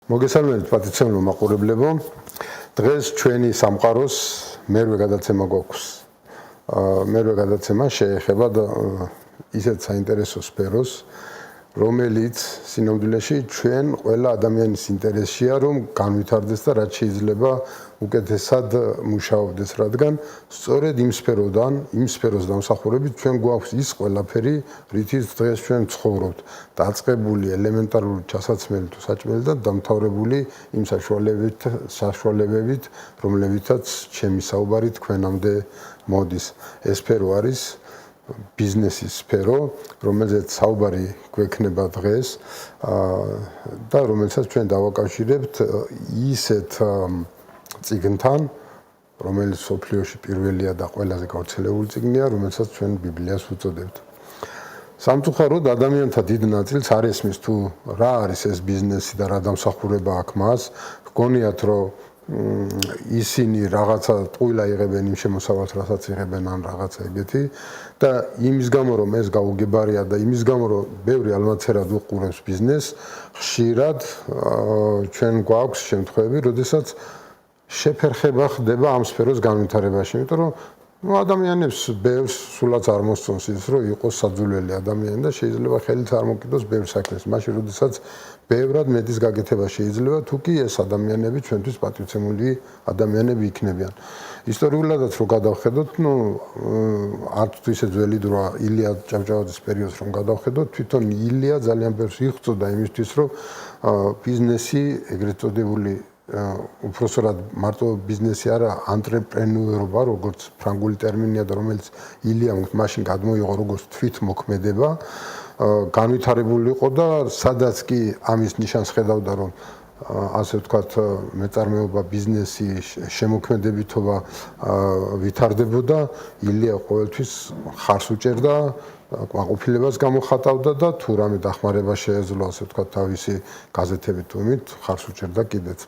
მოგესალმებით პატიცემლო მაყურებლებო. დღეს ჩვენი სამყაროს მერვე გადაცემა გვაქვს. მერვე გადაცემა შეეხება ისეთ საინტერესო სფეროს, რომელიც სინამდვილეში ჩვენ ყველა ადამიანის ინტერესია, რომ განვითარდეს და რაც შეიძლება უკეთესად მუშაობდეს, რადგან სწორედ იმ სფეროს დამსახურებით ჩვენ გვაქვს ის ყველაფერი, რითიც დღეს ჩვენ ცხოვრობთ, დაწყებული ელემენტარული ჩასაცმელი თუ საჭმელი და დამთავრებული იმ საშუალებებით, რომლებითაც ჩემი საუბარი თქვენამდე მოდის. ეს სფერო არის ბიზნესის სფერო, რომელზეც საუბარი გვექნება დღეს და რომელსაც ჩვენ დავაკავშირებთ ისეთ წიგნთან, რომელიც სოფლიოში პირველია და ყველაზე გავრცელებული წიგნია, რომელსაც ჩვენ ბიბლიას ვუწოდებთ. სამწუხაროდ ადამიანთა დიდ ნაწილს არ ესმის თუ რა არის ეს ბიზნესი და რა დამსახურება აქვს მას, გგონიათ რომ ისინი რაღაცა ტყუილა იღებენ იმ შემოსავალს, რასაც იღებენ ან რაღაცა ეგეთი და იმის გამო რომ ეს გაუგებარია და იმის გამო რომ ბევრი ალმაცერად უყურებს ბიზნესს, ხშირად ჩვენ გვაქვს შემთხვევები, როდესაც შეფერხება ხდება ამ სფეროს განვითარებაში, იმიტომ რომ ადამიანებს ბევრს სულაც არ მოსწონს ის, რომ იყოს საძულველი ადამიანი და შეიძლება ხელით არ მოკიდოს ბევრ საქმეს, მაშინ როდესაც ბევრად მეტის გაკეთება შეიძლება, თუ კი ეს ადამიანები ჩვენთვის პატივცემული ადამიანები იქნებიან. ისტორიულადაც რო გადავხედოთ, არც თუ ისე ძველი დროა ილია ჭავჭავაძის პერიოდს რომ გადავხედოთ, თვითონ ილია ძალიან ბევრს იღწოდა იმისთვის, რომ ბიზნესი ეგრეთ წოდებული უпроსორად მარტო ბიზნესი არა, ანტრეპრენიორობა, როგორც ფრანგული ტერმინია და რომელიც ილიამ მაშინ გადმოიღო როგორც თვითმოქმედება, განვითარებული იყო და სადაც კი ამის ნიშანს ხედავდა, რომ ასე ვთქვათ, მეწარმეობა, ბიზნესი, შემოქმედებითობა ვითარდებოდა, ილია ყოველთვის ხარს უჭერდა, კმაყოფილებას გამოხატავდა და თუ რამე დახმარება შეეძლო, ასე ვთქვათ, თავისი გაზეთებით თუ იმით ხარს უჭერდა კიდეც.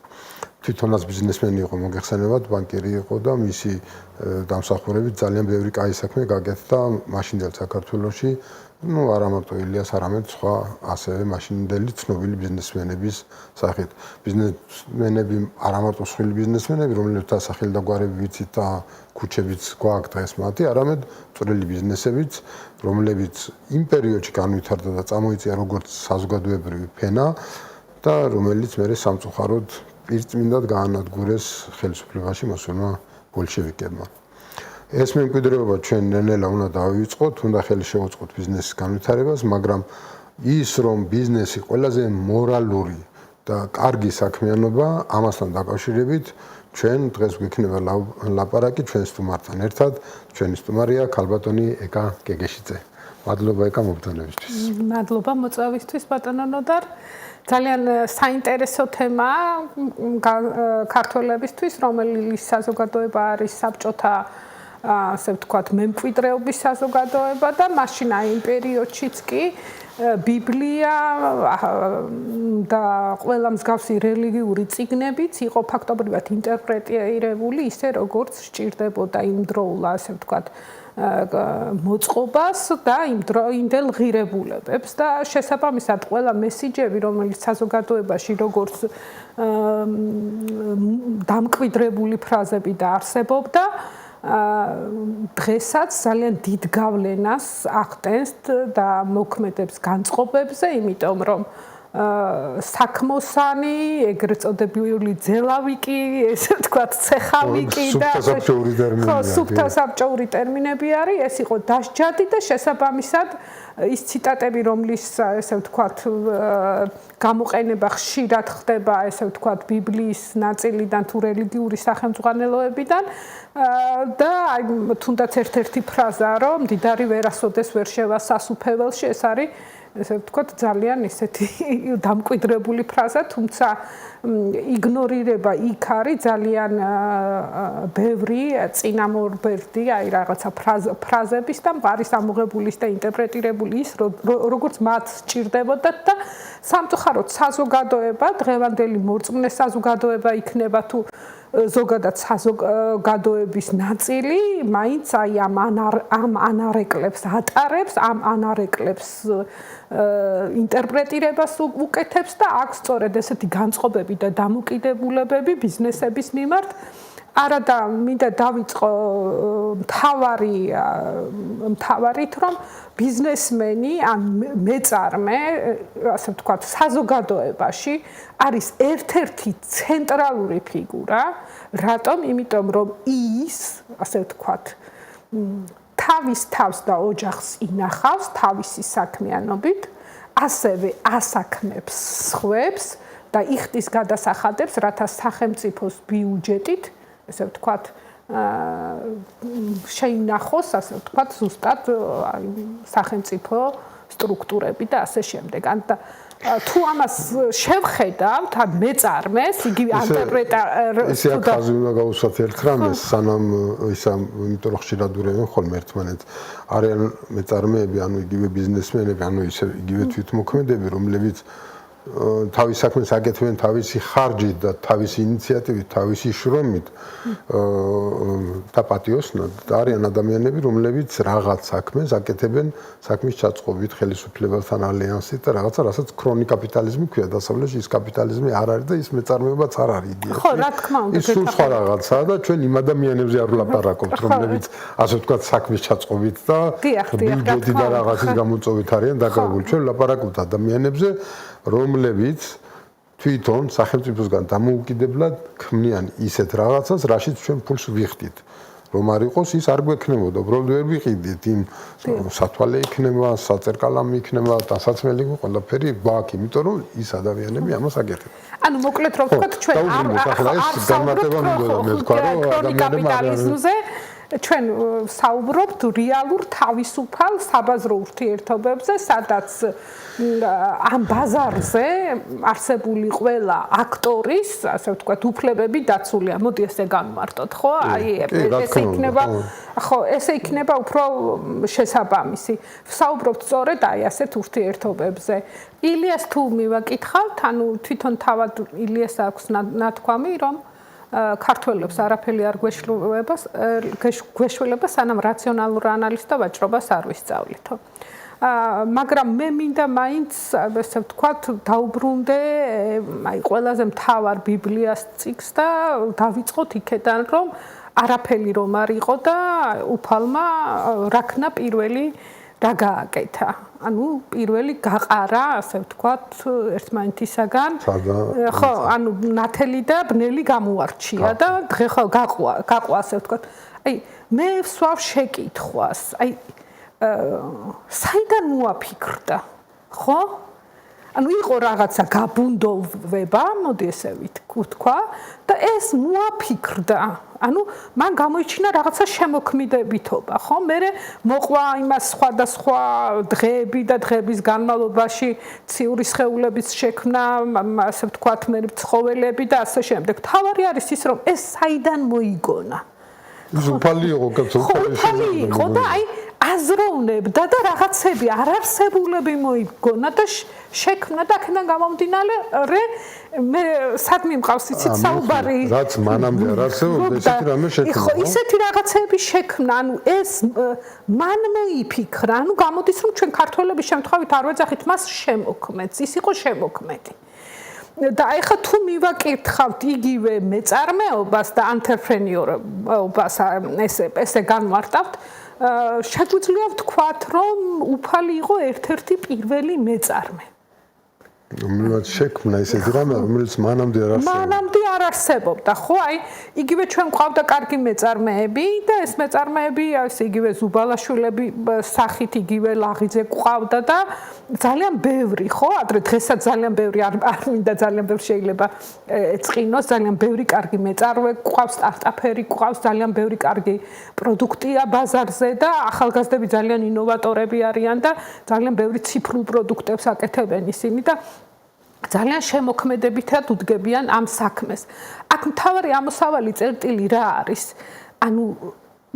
თვითონაც ბიზნესმენი იყო, მოგეხსენებათ, ბანკირი იყო და მისი დამსახურებით ძალიან ბევრი კაი საქმე გაკეთდა მაშინდელ საქართველოში. არა მარტო ილიას, არამედ სხვა ასევე მაშინდელი ცნობილი ბიზნესმენების სახით. ბიზნესმენები არა მარტო სხვილი ბიზნესმენები, რომლებთა სახელი და გვარები ვიცით და ქუჩებიც გვაქვს დღეს მათი, არამედ წვრილი ბიზნესებიც, რომლებიც იმ პერიოდში განვითარდა და წამოიწია როგორც საზოგადოებრივი ფენა და რომელიც მერე სამწუხაროდ პირწმინდად გაანადგურეს ხელისუფლებაში მოსულმა ბოლშევიკებმა. ეს მემკვიდრეობა ჩვენ ნელ-ნელა უნდა დავივიწყოთ, უნდა ხელი შევუწყოთ ბიზნესის განვითარებას, მაგრამ ის რომ ბიზნესი ყველაზე მორალური და კარგი საქმიანობა, ამასთან დაკავშირებით ჩვენ დღეს გვექნება ლაპარაკი ჩვენ სტუმართან ერთად, ჩვენი სტუმარია ქალბატონი ეკა გეგეშიძე. მადლობა ეკა მოგზაურობისთვის. მადლობა მოწვევისთვის ბატონო ნოდარ. ძალიან საინტერესო თემაა ქართველებისთვის, რომელიც საზოგადოება არის საბჭოთა ასე ვთქვათ, მემკვიდრეობის საზოგადოება და მაშინ იმ პერიოდშიც კი ბიბლია და ყველა მსგავსი რელიგიური წიგნებიც იყო ფაქტობრივად ინტერპრეტირებული ისე, როგორც სჭირდებოდა იმდროულ, ასე ვთქვათ, მოწყობას და იმდროინდელ ღირებულებებს და შესაბამისად ყველა მესიჯები, რომელიც საზოგადოებაში როგორც დამკვიდრებული ფრაზები დაარსებობდა, დღესაც ძალიან დიდ გავლენას ახდენს და მოქმედებს განწყობებზე, იმიტომ რომ საქმოსანი, ეგრეთ წოდებული ძელავიკი, ესე ვთქვათ, ცეხავიკი და სუფთა საბჭოური ტერმინები არის, ეს იყო დასჯადი და შესაბამისად ის ციტატები, რომლის ესე ვთქვათ, გამოყენება ხშირად ხდება, ესე ვთქვათ, ბიბლიის ნაწილიდან თუ რელიგიური სახელმძღვანელოებიდან და თუნდაც ერთ-ერთი ფრაზა, რომ მდიდარი ვერასოდეს ვერ შევა სასუფეველში, ეს არის ესე ვთქვათ, ძალიან ისეთი დამკვიდრებული ფრაზა, თუმცა იგნორირება იქ არის ძალიან ბევრი წინამორბედი, აი რაღაცა ფრაზების და მყარის ამოღებულის და ინტერპრეტირებული ის, როგორც მათ სჭირდებოდა და სამწუხაროდ საზოგადოება, დღევანდელი მორწმუნე საზოგადოება იქნება თუ ზოგადად საზოგადოების ნაწილი მაინც აი ამ ანარეკლებს ატარებს, ამ ანარეკლებს ინტერპრეტირებას უკეთებს და აქვს სწორედ ესეთი განწყობები და დამოკიდებულებები ბიზნესების მიმართ. არადა მინდა დავიწყო მთავარით, რომ ბიზნესმენი ან მეწარმე, ასე ვთქვათ, საზოგადოებაში არის ერთ-ერთი ცენტრალური ფიგურა, რატომ? იმიტომ რომ ის, ასე ვთქვათ, თავის თავს და ოჯახს ინახავს თავისი საქმიანობით, ასევე ასაქმებს სხვებს და იხდის გადასახადებს, რათა სახელმწიფოს ბიუჯეტით, ესე ვთქვათ, შეინახოს, ასე ვთქვათ, ზუსტად სახელმწიფო სტრუქტურები და ასე შემდეგ. თუ ამას შევხედავთ, ან მეწარმეს, იგივე ანტერპრეტირებას ისე აქ ხაზი უნდა გავუსვათ ერთ რამეს, სანამ იმიტომ რომ ხშირად ურევენ ხოლმე ერთმანეთს. არიან მეწარმეები, ანუ იგივე ბიზნესმენები, ანუ ისე იგივე თვითმოქმედები, რომლებიც თავის საქმეს აკეთებენ თავისი ხარჯით და თავისი ინიციატივით, თავისი შრომით და პატიოსნად. არიან ადამიანები, რომლებიც რაღაც საქმეს აკეთებენ საქმის ჩაწყობით, ხელისუფლებასთან ალიანსით და რაღაცა, რასაც ქრონი კაპიტალიზმი ქვია. დასავლეთში ის კაპიტალიზმი არ არის და ის მეწარმეობაც არ არის იდეაში. ხო, რა თქმა უნდა. ის სულ სხვა რაღაცაა და ჩვენ იმ ადამიანებზე არ ვლაპარაკობთ, რომლებიც ასე ვთქვათ საქმის ჩაწყობით და ბიუჯეტი და რაღაცის გამოწვევით არიან დაკავებული. ჩვენ ვლაპარაკობთ ადამიანებზე, რომლებიც თვითონ სახელმწიფოსგან დამოუკიდებლად ქმნიან ისეთ რაღაცას, რაშიც ჩვენ ფულს ვიხდით. რომ არ იყოს, ის არ გვექნებოდა. უბრალოდ ვერ ვიყიდით იმ სათვალე იქნება, საწერკალამი იქნება, დასაცმელი ყველაფერი გვაქვს, იმიტომ რომ ის ადამიანები ამას აკეთებენ. ანუ მოკლედ რომ ვთქვათ, ჩვენ კაპიტალიზმზე ჩვენ საუბრობთ რეალურ თავისუფალ საბაზრო ურთიერთობებზე, სადაც ამ ბაზარზე არსებული ყველა აქტორის, ასე ვთქვათ, უფლებები დაცულია. მოდი ესე განვარტოთ, ხო? აი ესე იქნება უფრო შესაბამისი. ვსაუბრობთ სწორედ აი ასეთ ურთიერთობებზე. ილიას თუ მივაკითხავთ, ანუ თვითონ თავად ილიას აქვს ნათქვამი, რომ ქართველებს არაფერი არ გვეშველება, სანამ რაციონალურ ანალიზს და ვაჭრობას არ ვისწავლითო. მაგრამ მე მინდა მაინც, ესე ვთქვათ, დაუბრუნდე აი ყველაზე მთავარ ბიბლიას წიგნს და დავიწყოთ იქედან, რომ არაფერი რომ არ იყო და უფალმა რაქნა პირველი რა გააკეთა. ანუ პირველი გაყარა, ასე ვთქვათ, ერთმანეთისაგან. ხო, ანუ ნათელი და ბნელი გამოარჩია და დღე ხო გაყვა, ასე ვთქვათ. აი, მე ვსვავ შეკითხვას. აი, საიდან მოაფიქრდა? ხო? ანუ იყო რაღაცა გაბუნდოვება, მოდი ესე ვთქვა და ეს მოაფიქრდა. ანუ მან გამოიჩინა რაღაცა შემოქმედებითობა, ხო? მე მოყვა იმას სხვადასხვა დღეები და დღეების განმავლობაში ციური სხეულების შექმნა, ასე ვთქვათ, მე ცხოველები და ასე შემდეგ. თავარი არის ის, რომ ეს საიდან მოიგონა? უფალი იყო კაცო, უფალი იყო და აი აზროვნებდა და რაღაცები არარსებულები მოიგონა და შექმნა და აქედან გამომდინარე მე სადმე მყავს იცით საუბარი რაც მანამდე არ არსებობდა ისეთი რამე შექმნა ხო ისეთი რაღაცები შექმნა ანუ ეს მან მოიფიქრა ანუ გამოდის რომ ჩვენ ქართველების შემთხვევით არ ვეძახით მას შემოქმედს ის იყო შემოქმედი და ეხლა თუ მივაკითხავთ იგივე მეწარმეობას და ანტრეპრენიორობას ესე განვარტავთ შეგვიძლია ვთქვათ რომ უფალი იყო ერთ-ერთი პირველი მეწარმე რომელიც შექმნა ესეთი რამე რომელიც მანამდე არ არსებობდა ხო აი იგივე ჩვენ ყავდა კარგი მეწარმეები და ეს მეწარმეები ასე იგივე ზუბალაშვილები სახით იგივე ლაღიძე ყავდა და ძალიან ბევრი ხო ადრე დღესაც ძალიან ბევრი არ მინდა ძალიან ბევრი შეიძლება ეწყინოს ძალიან ბევრი კარგი მეწარმე ყავს სტარტაპერი ყავს ძალიან ბევრი კარგი პროდუქტია ბაზარზე და ახალგაზრდები ძალიან ინოვატორები არიან და ძალიან ბევრი ციფრულ პროდუქტებს აკეთებენ ისინი და ძალიან შემოქმედებითად უდგებიან ამ საქმეს. აქ მთავარი ამოსავალი წერტილი რა არის? ანუ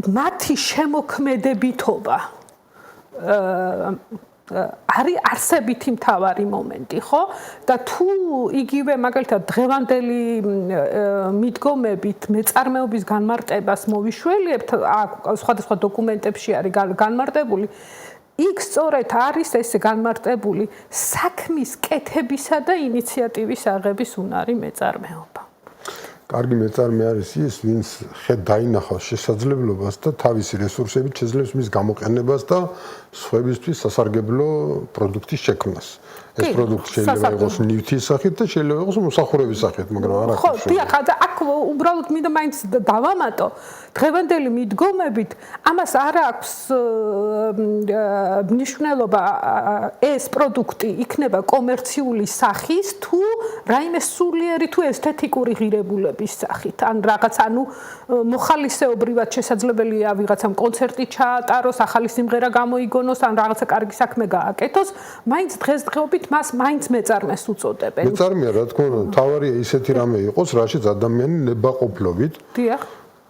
მათი შემოქმედებითობა არის არსებითი მთავარი მომენტი, ხო? და თუ იგივე მაგალითად დღევანდელი მიდგომებით მეწარმეობის განმარტებას მოვიშველიებთ, სხვადასხვა დოკუმენტებში არის განმარტებული, იქ სწორედ არის ესე განმარტებული საქმის კეთებისა და ინიციატივის აღების უნარი მეწარმეობა. კარგი მეწარმე არის ის, ვინც ხედ დაინახავს შესაძლებლობას და თავისი რესურსებით შეძლებს მის გამოყენებას და სხვებისთვის სასარგებლო პროდუქტის შექმნას. ეს პროდუქტი შეიძლება იყოს ნივთის სახით და შეიძლება იყოს მომსახურების სახით, მაგრამ არა ხო, დიახ, აქ უბრალოდ მინდა მაინც დავამატო, დღევანდელი მიდგომებით ამას არ აქვს მნიშვნელობა ეს პროდუქტი იქნება კომერციული სახის თუ რაიმე სულიერი თუ ესთეტიკური ღირებულების სახით, ან რაღაც ანუ მოხალისეობრივად შესაძლებელია ვიღაცამ კონცერტი ჩაატაროს, ახალი სიმღერა გამოიგონოს, ან რაღაცა კარგი საქმე გააკეთოს, მაინც დღესდღეობით მას მაინც მეწარმეს უწოდებენ. მეწარმეა, რა თქმა უნდა, თავარია ისეთი რამე იყოს, რაშიც ადამიანი ნებაყოფლობით. დიახ.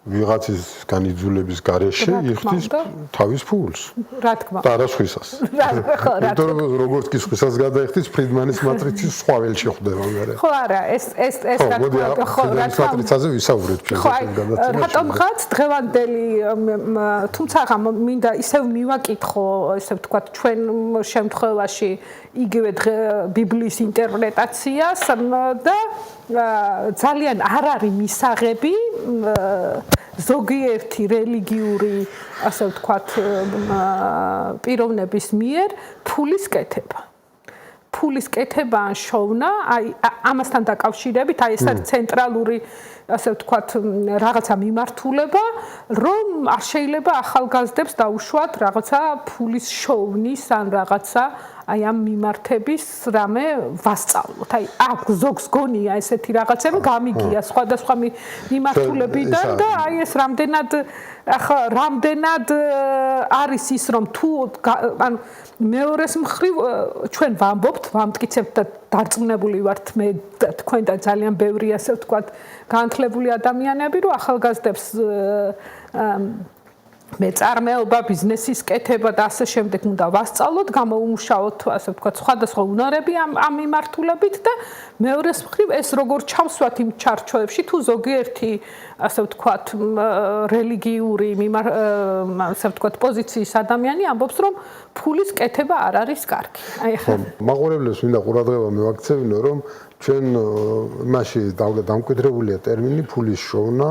ვიღაცის განიძულების გარეშე იხდის თავის ფულს. რა თქმა და არა სხვისას. ხო, რა თქმა უნდა, როგორც კი სხვისას გადაიხდის, ფრიდმანის მატრიცის სხვა ველში ხდება მერე. ხო, არა, ეს რა თქმა უნდა, ხო, რა თქმა უნდა, მატრიცაზე ვისაუბრეთ შესაძლოა გადაცემაში. რატომღაც დღევანდელი, თუმცა მინდა ისევ მივაკითხო, ესე ვთქვათ, ჩვენ შემთხვევაში იგივე ბიბლიის ინტერპრეტაციას და ძალიან არ არის მისაღები ზოგიერთი რელიგიური, ასე ვთქვათ, პიროვნების მიერ ფულის კეთება. ფულის კეთება ან შოვნა, აი ამასთან დაკავშირებით, აი ეს არის ცენტრალური, ასე ვთქვათ, რაღაცა მიმართულება, რომ არ შეიძლება ახალგაზრდებს დაუშვათ რაღაცა ფულის შოვნის ან რაღაცა აი ამ მიმართების რამე ვასწავლოთ. აი აქ ზოგს გონია ესეთი რაღაცები გამიგია სხვადასხვა მიმართულებიდან და აი ეს რამდენად არის ის რომ თუ ანუ მეორეს მხრივ ჩვენ ვამბობთ, ვამტკიცებთ და დარწმუნებული ვართ მე თქვენ და ძალიან ბევრი ასე ვთქვათ განათლებული ადამიანები რომ ახალგაზრდებს მეწარმეობა, ბიზნესის კეთება და ასე შემდეგ უნდა ვასწავლოთ, გამოუმუშაოთ, ასე ვთქვათ, სხვადასხვა უნარები ამ მიმართულებით და მეორეს მხრივ ეს როგორ ჩავსვათ იმ ჩარჩოებში, თუ ზოგიერთი, ასე ვთქვათ, რელიგიური, ასე ვთქვათ, პოზიციის ადამიანი ამბობს, რომ ფულის კეთება არ არის კარგი. აი ახლა მაყურებლებს მინდა ყურადღება მივაქცევინო, რომ ჩვენ მასში დამკვიდრებულია ტერმინი ფულის შოვნა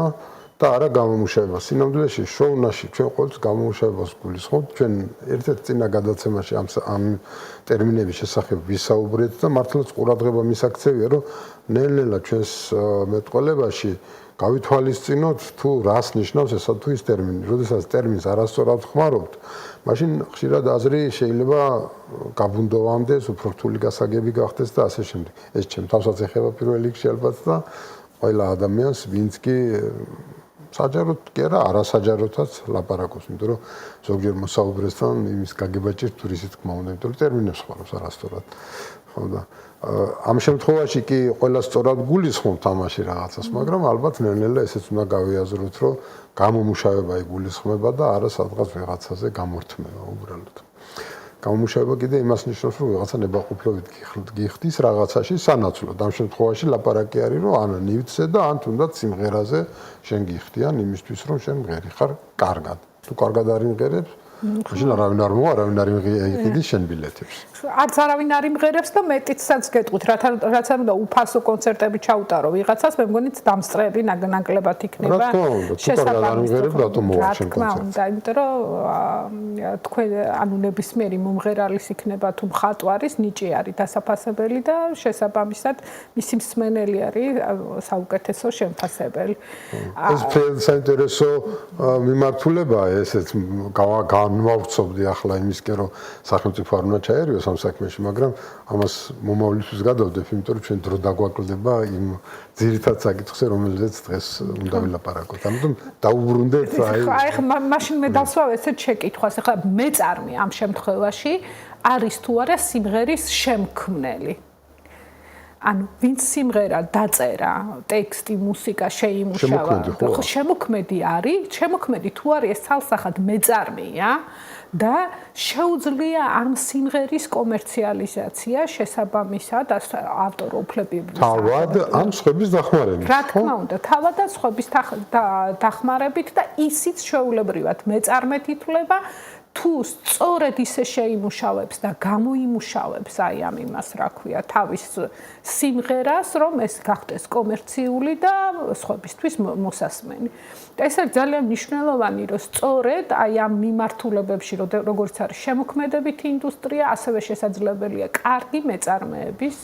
და არა გამომუშავება. სინამდვილეში შოვნაში ჩვენ ყოველთვის გამომუშავებას გულისხმობთ. ჩვენ ერთ-ერთ წინა გადაცემაში ამ ტერმინების შესახებ ვისაუბრეთ და მართლაც ყურადღება მისაქცევია, რომ ნელ-ნელა ჩვენს მეტყველებაში გავითვალისწინოთ თუ რას ნიშნავს ესა თუ ის ტერმინი. როდესაც ტერმინს არასწორად ხმარობთ, მაშინ ხშირად აზრი შეიძლება გაბუნდოვანდეს, უფრო რთული გასაგები გახდეს და ასე შემდეგ. ეს ჩემ თავსაც ეხება პირველ რიგში ალბათ და ყველა ადამიანს, ვინც კი საჯაროდ კი არა, არასაჯაროდაც ლაპარაკობს, იმიტომ რომ ზოგჯერ მოსაუბრესთან იმის გაგება ჭირს თუ რისი თქმა უნდა, იმიტომ რომ ტერმინებს ხმარობს არასწორად. ხო და ამ შემთხვევაში კი ყველა სწორად გულისხმობთ ამაში რაღაცას, მაგრამ ალბათ ნელ-ნელა ესეც უნდა გავიაზროთ, რომ გამომუშავება იგულისხმება და არა სადღაც ვიღაცაზე გამორთმევა უბრალოდ. გამომუშავება კიდე იმას ნიშნავს, რომ ვიღაცა ნებაყოფლობით გიხდის რაღაცაში სანაცვლოდ. ამ შემთხვევაში ლაპარაკი არის, რომ ან ნივთზე და ან თუნდაც სიმღერაზე შენ გიხდიან იმისთვის, რომ შენ მღერი ხარ კარგად. თუ კარგად არ იმღერებს, მაშინ არავინ არ მოვა, არავინ არ იყიდის შენ ბილეთებს. არც არავინ არ იმღერებს და მეტიცაც გეტყვით, რაც არ უნდა უფასო კონცერტები ჩაუტარო ვიღაცას, მე მგონი დამსწრეები ნაკლებად იქნება. შესაბამისად, რატომ მოვარჩენ კონცერტს? იმიტომ რომ თქვენ ანუ ნებისმიერი მომღერალის იქნება თუ მხატვარის ნიჭი არის დასაფასებელი და შესაბამისად მისი მსმენელი არის საუკეთესო შემფასებელი. ეს საინტერესო მიმართულებაა, ესეც განვავრცობდი ახლა იმისკენ რომ სახელმწიფო არ უნდა ჩაერიოს ამ საქმეში, მაგრამ ამას მომავლისთვის გადავდებ, იმიტომ რომ ჩვენ დრო დაგვაკლდება იმ ძირითად საკითხზე, რომელზეც დღეს უნდა ვილაპარაკოთ. ამიტომ დაუბრუნდეთ აი მაშინ მე დასვავ ესეთ შეკითხვას, ახლა მეწარმე ამ შემთხვევაში არის თუ არა სიმღერის შემქმნელი. ანუ ვინც სიმღერა დაწერა, ტექსტი, მუსიკა შეიმუშავა, შემოქმედი არის, შემოქმედი თუ არის ეს ცალსახად მეწარმეა და შეუძლია ამ სიმღერის კომერციალიზაცია შესაბამისად ავტორობლებების თავად ან სხვების დახმარებით. რა თქმა უნდა, თავად და სხვების დახმარებით და ისიც შეუულებრივად მეწარმედ ითვლება თუ სწორედ ისე შეიმუშავებს და გამოიმუშავებს აი ამ იმას, რა ქვია, თავის სიმღერას, რომ ეს გახდეს კომერციული და სხვებისთვის მოსასმენი. და ეს არის ძალიან მნიშვნელოვანი, რომ სწორედ აი ამ მიმართულებებში, როგორც არის შემოქმედებითი ინდუსტრია, ასევე შესაძლებელია კარგი მეწარმეების,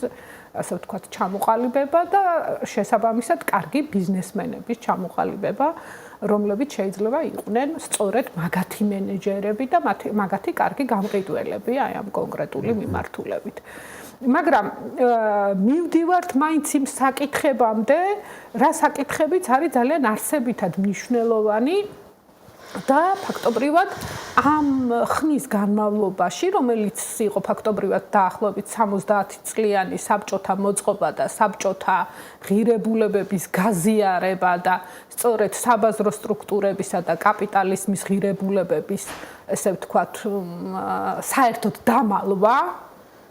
ასე ვთქვათ, ჩამოყალიბება და შესაბამისად კარგი ბიზნესმენების ჩამოყალიბება, რომლებიც შეიძლება იყვნენ სწორედ მაგათი მენეჯერები და მაგათი კარგი გამყიდველები აი ამ კონკრეტული მიმართულებით. მაგრამ მივდივართ მაინც იმ საკითხებამდე, რა საკითხებიც არის ძალიან არსებითად მნიშვნელოვანი და ფაქტობრივად ამ ხნის განმავლობაში, რომელიც იყო ფაქტობრივად დაახლოებით 70 წლიანი საბჭოთა მოწყობა და საბჭოთა ღირებულებების გაზიარება და სწორედ საბაზრო სტრუქტურებისა და კაპიტალიზმის ღირებულებების, ესე ვთქვათ, საერთოდ დამალვა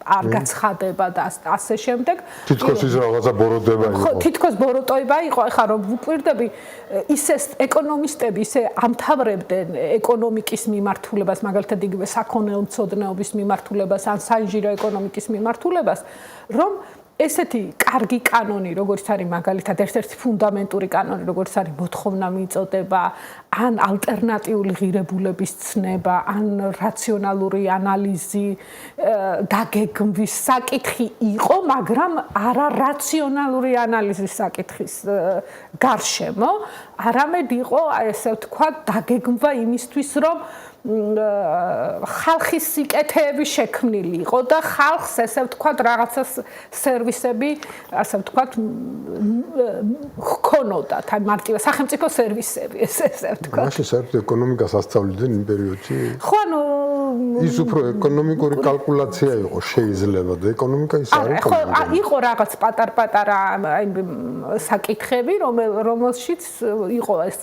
არ გაცხადება და ასე შემდეგ. თითქოს ის რაღაცა ბოროტება იყო. ხო, თითქოს ბოროტება იყო. ეხლა რომ ვუკვირდები, ისე ეკონომისტები ისე ამთავრებდნენ ეკონომიკის მიმართულებას, მაგალითად იგივე საქონელო მცოდნეობის მიმართულებას, ან საინჟინრო ეკონომიკის მიმართულებას, რომ ესეთი კარგი კანონი, როგორც არის მაგალითად ერთ-ერთი ფუნდამენტური კანონი, როგორც არის მოთხოვნა მიწოდება, ან ალტერნატიული ღირებულების ცნება, ან რაციონალური ანალიზი, დაგეგმვის საკითხი იყო, მაგრამ არა რაციონალური ანალიზის საკითხის გარშემო, არამედ იყო, ესე ვთქვათ, დაგეგმვა იმისთვის, რომ ხალხის სიკეთეები შექმნილი იყო და ხალხს ესე ვთქვათ რაღაცა სერვისები, ასე ვთქვათ, ჰქონოდათ, აი მარტივად სახელმწიფო სერვისები, ესე ვთქვათ. მაშინ საერთოდ ეკონომიკას ასწავლიდნენ იმ პერიოდში? ხო, ანუ ის უფრო ეკონომიკური კალკულაცია იყო შეიძლება და ეკონომიკა ის არის. ხო, იყო რაღაც პატარ-პატარა აი საკითხები, რომელშიც იყო ეს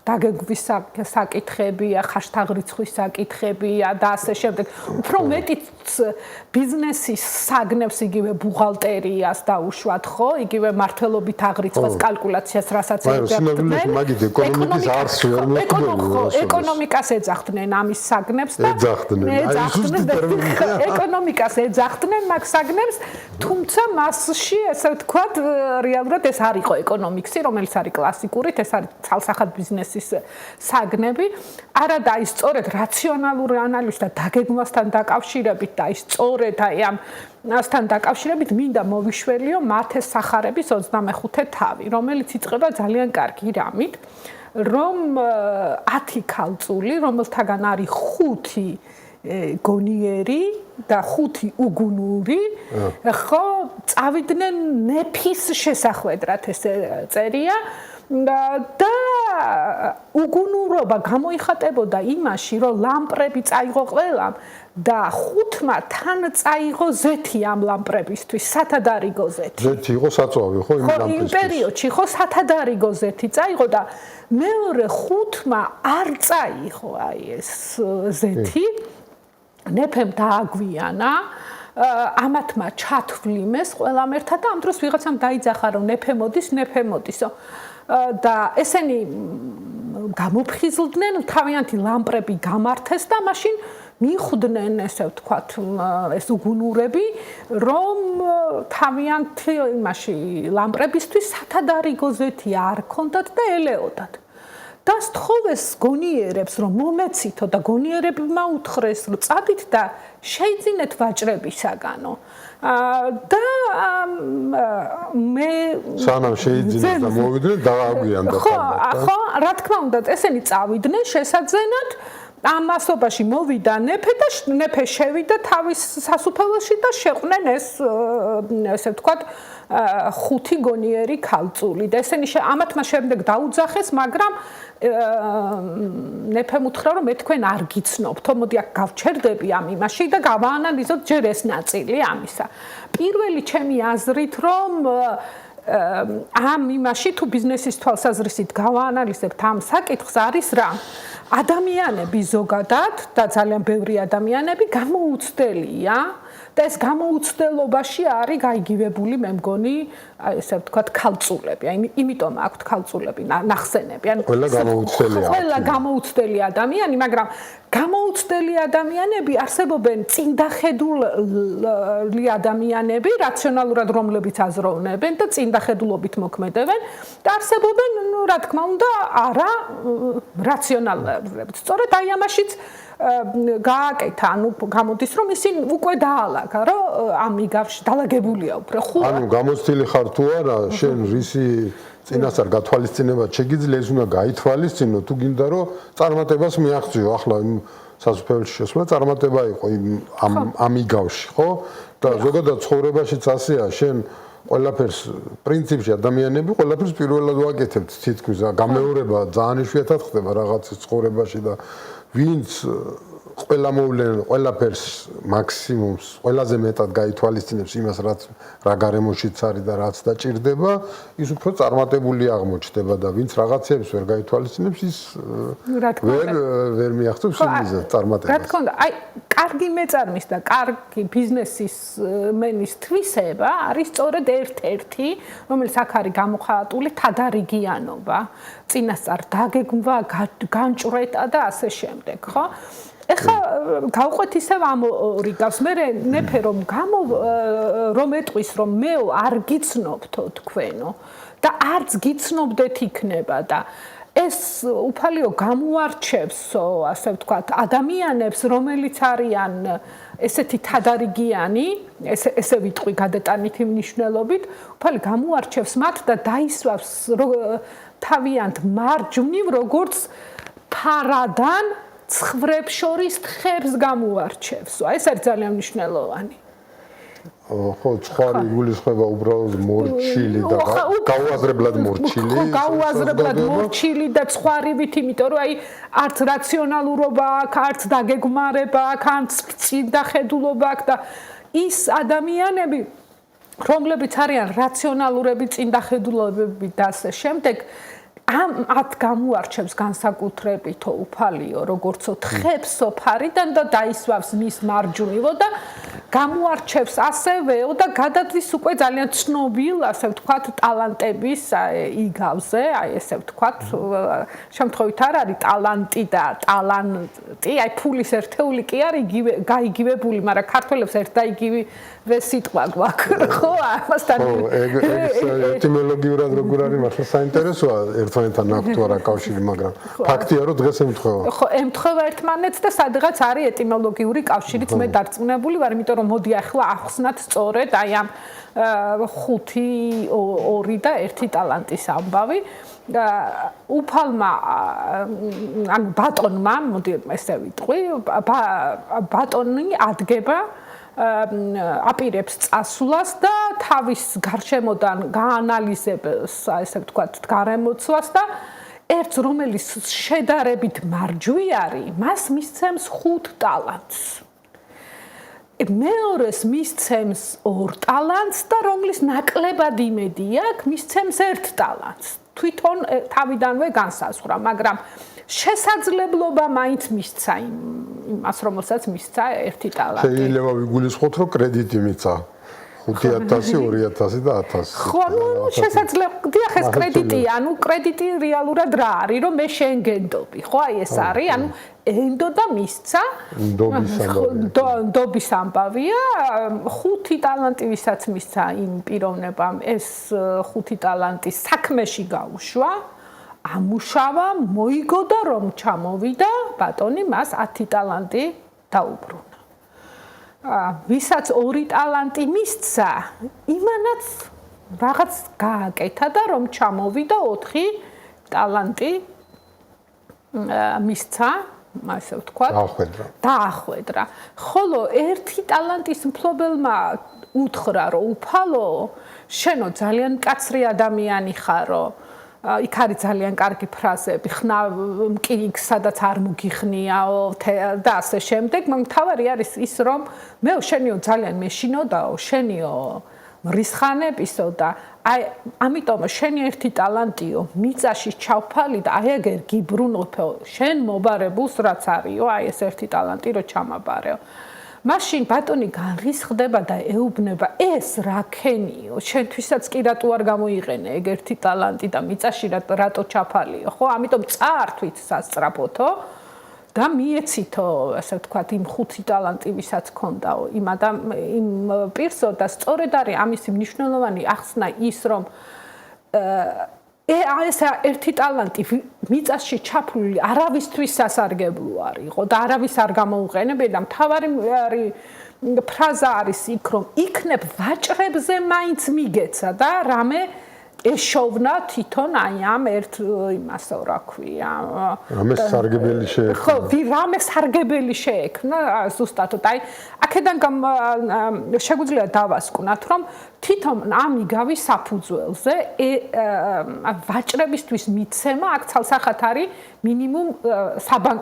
დაგეგმვის საკითხებია, ხაშთაღრიცხვის საკითხებია და ასე შემდეგ. უფრო მეტიც ბიზნესის საგნებს იგივე ბუღალტერიას დაუშვათ, ხო? იგივე მართლობით აღრიცხვის კალკულაციას, რასაც ეძახდნენ. ეკონომიკას ეძახდნენ ამის საგნებს და ეკონომიკას ეძახდნენ მაგ საგნებს, თუმცა მასში, ესე ვთქვათ, რეალურად ეს არ იყო ეკონომიკსი, რომელიც არის კლასიკური, ეს არის ცალსახად ბიზნესის საგნები, არადა ის სწორედ რაციონალური ანალიზს და დაგეგმვასთან დაკავშირებით და ის სწორედ აი ამასთან დაკავშირებით მინდა მოვიშველიო მათეს სახარების 25 თავი, რომელიც იწყება ძალიან კარგი რამით, რომ 10 ქალწული, რომელთაგან არის 5 გონიერი და 5 უგუნური, ხო, წავიდნენ ნეფის შესახვედრად, ეს წერია და უგუნურობა გამოიხატებოდა იმაში, რომ ლამპრები წაიღო ყველამ და 5-მა თან წაიღო ზეთი ამ ლამპრებისთვის, სათადარიგო ზეთი. ზეთი იყო საწვავი, ხო, იმ ლამპრისთვის. იმ პერიოდში ხო სათადარიგო ზეთი წაიღო და მეორე 5-მა არ წაიღო აი ეს ზეთი. ნეფემ დააგვიანა, ამათმა ჩათვლიმეს ყველამ ერთად და ამ დროს ვიღაცამ დაიძახა, რომ ნეფე მოდისო. და ესენი გამოფხიზლდნენ, თავიანთი ლამპრები გამართეს და მაშინ მიხვდნენ, ესე ვთქვათ, ეს უგუნურები, რომ თავიანთი იმაში ლამპრებისთვის სათადარიგო ზეთი არ ქონდათ და ელეოდათ. და სთხოვეს გონიერებს, რომ მომეცითო და გონიერებმა უთხრეს, რომ წადით და შეიძინეთ ვაჭრებისაგანო. და მე სანამ შეიძინეს და მოვიდნენ დააგვიანდა. ხო, რა თქმა უნდა, ესენი წავიდნენ შესაძენად. ამ მასობაში მოვიდა ნეფე და ნეფე შევიდა თავის სასუფეველში და შეყვნენ ეს, ესე ვთქვათ, 5 გონიერი ქალწული და ესენი ამათმა შემდეგ დაუძახეს, მაგრამ ნეფემ უთხრა, რომ მე თქვენ არ გიცნობთო, მოდი აქ გავჩერდები ამ იმაში და გავაანალიზოთ ჯერ ეს ნაწილი ამისა. პირველი ჩემი აზრით, რომ ამ იმაში თუ ბიზნესის თვალსაზრისით გავაანალიზებთ ამ საკითხს არის რა ადამიანები ზოგადად და ძალიან ბევრი ადამიანები გამოუცდელია და ეს გამოუცდელობაში არის გაიგივებული მე მგონი ესე ვთქვათ ქალწულები. იმიტომ აქვთ ქალწულები ნახსენები. ყველა გამოუცდელი ადამიანი, მაგრამ გამოუცდელი ადამიანები არსებობენ წინდახედული ადამიანები, რაციონალურად რომლებიც აზროვნებენ და წინდახედულობით მოქმედებენ და არსებობენ, რა თქმა უნდა, არა რაციონალურად. სწორედ აი ამაშიც გააკეთა, ანუ გამოდის რომ ისინი უკვე დაალაგა, რომ ამ იგავში დალაგებულია უფრო ხო? ანუ გამოცდილი ხარ თუ არა, შენ რისი წინასწარ გათვალისწინება შეგიძლია ის უნდა გაითვალისწინო თუ გინდა რომ წარმატებას მიაღწიო ახლა სასწრაფოებში შესვლა წარმატება იყო ამ იგავში ხო და ზოგადად ცხოვრებაშიც ასეა შენ ყველაფერს პრინციპში ადამიანები ყველაფერს პირველად ვაკეთებთ თითქმის გამეორება ძალიან იშვიათად ხდება რაღაც ცხოვრებაში და ვინც ყველა მოვლენ ყველაფერს მაქსიმუმს ყველაზე მეტად გაითვალისწინებს იმას რაც რა გარემოშიც არის და რაც დაჭირდება ის უფრო წარმატებული აღმოჩნდება და ვინც რაღაცებს ვერ გაითვალისწინებს ის ვერ მიაღწევს იმის წარმატებას. რა თქმა უნდა, აი კარგი მეწარმის და კარგი ბიზნესის მენის თვისება არის სწორედ ერთ-ერთი, რომელიც აქ არის გამოხატული თადარიგიანობა, წინასწარ დაგეგმვა, განჭვრეტა და ასე შემდეგ, ხო? ეხლა გავყვეთ ისევ ამ ორი გავს მე ნეფე რომ რომ ეტყვის რომ მე არ გიცნობთო თქვენო და არც გიცნობდეთ იქნება და ეს უფალიო გამოარჩევსო ასე ვთქვათ ადამიანებს რომელიც არიან ესეთი თადარიგიანი ესე ვიტყვი გადატანითი მნიშვნელობით უფალი გამოარჩევს მათ და დაისვავს თავიანთ მარჯვნივ როგორც ფარადან ცხრებს შორის თხებს გამოარჩევსო. ეს არის ძალიან მნიშვნელოვანი. ხო, ცხარი გულისხმება უბრალოდ მორჩილი და გაუაზრებლად მორჩილი. გაუაზრებლად მორჩილი და ცხარივით, იმიტომ რომ აი არც რაციონალურობა აქვს, არც დაგეგმარება აქვს, არც წინდახედულობა აქვს და ის ადამიანები, რომლებიც არიან რაციონალურები, წინდახედულობები და ასე შემდეგ მათ გამოარჩევს განსაკუთრებითო უფალიო როგორცო თხებსო ფარიდან და დაისვავს მის მარჯვნივო და გამოარჩევს ასევეო და გადადის უკვე ძალიან ცნობილ ასე ვთქვათ ტალანტების იგავზე აი ესე ვთქვათ შემთხვევით არ არის ტალანტი და ტალანტი აი ფულის ერთეული კი არის გაიგივებული მაგრამ ქართველებს ერთ და იგივე სიტყვა გვაქვს ხო ამასთან ეტიმოლოგიურად როგორ არის მართლა საინტერესოა ერთმანეთთან აქვს თუ არა კავშირი მაგრამ ფაქტია რომ დღეს ემთხვევა ხო ემთხვევა ერთმანეთს და სადღაც არის ეტიმოლოგიური კავშირიც მე დარწმუნებული ვარ იმიტომ რომ მოდი ახლა ახსნათ სწორედ აი ამ 5 2 და 1 ტალანტის ამბავი უფალმა ანუ ბატონმა მოდი ესე ვიტყვი ბატონი ადგება აპირებს წასვლას და თავის გარშემოდან გაანალიზებს ესე ვთქვათ გარემოცვას და ერთს რომელიც შედარებით მარჯვი არის მას მისცემს 5 ტალანტს მეორეს მისცემს 2 ტალანტს და რომლის ნაკლებად იმედი აქვს მისცემს 1 ტალანტს თვითონ თავიდანვე განსაზღვრა მაგრამ შესაძლებლობა მაინც მისცა იმას რომელსაც მისცა 1 ტალანტი შეიძლება ვიგულისხმოთ რომ კრედიტი მიცა 5000 2000 და 1000 ხო ნუ შესაძლებელია ეს კრედიტი ანუ კრედიტი რეალურად რა არის რომ მე შენ გენდობი ხო აი ეს არის ანუ ენდო და მისცა ნდობის ამბავია 5 ტალანტი ვისაც მისცა იმ პიროვნებამ ეს 5 ტალანტი საქმეში გაუშვა ამუშავა მოიგო და რომ ჩამოვიდა ბატონი მას 10 ტალანტი დაუბრუნა ვისაც 2 ტალანტი მისცა იმანაც რაღაც გააკეთა და რომ ჩამოვიდა 4 ტალანტი მისცა ასე ვთქვათ დაახვედრა ხოლო 1 ტალანტის მფლობელმა უთხრა რომ უფალო შენო ძალიან მკაცრი ადამიანი ხარო იქ არის ძალიან კარგი ფრაზები ხნა მკინიგ სადაც არ მოგიხნიაო და ასე შემდეგ მაგრამ თავარი არის ის რომ მე შენიო ძალიან მეშინოდაო შენიო მრისხანებისო და აი ამიტომ შენი ერთი ტალანტიო მიწაში ჩავფალი და აი ეგერ გიბრუნოფო შენ მობარებულს რაც არისო აი ეს ერთი ტალანტი რო ჩამაბარეო მაშინ ბატონი განრისხდება და ეუბნება ეს რა ქენიო შენთვისაც კი რატო არ გამოიყენე ეგ ერთი ტალანტი და მიწაში რატო ჩაფალიო ხო ამიტომ წაართვით სასწრაფოთო და მიეცითო ასე ვთქვათ იმ ხუთი ტალანტი ვისაც ქონდაო იმ პირსო და სწორედ არის ამისი მნიშვნელოვანი ახსნა ის რომ ეს ერთი ტალანტი მიწაში ჩაფლული არავისთვის სასარგებლო არისო და არავის არ გამოუყენებია მთავარი ფრაზა არის იქ რომ იქნებ ვაჭრებზე მაინც მიგეცა და რამე ეშოვნა თვითონ აი ამ ერთ იმასო რა ქვია რამე სარგებელი შეექმნა ხო რამე სარგებელი შეექმნა ზუსტად აი აქედან შეგვიძლია დავასკვნათ რომ თვითონ ამ იგავი საფუძველზე ვაჭრებისთვის მიცემა აქ ცალსახად არის მინიმუმ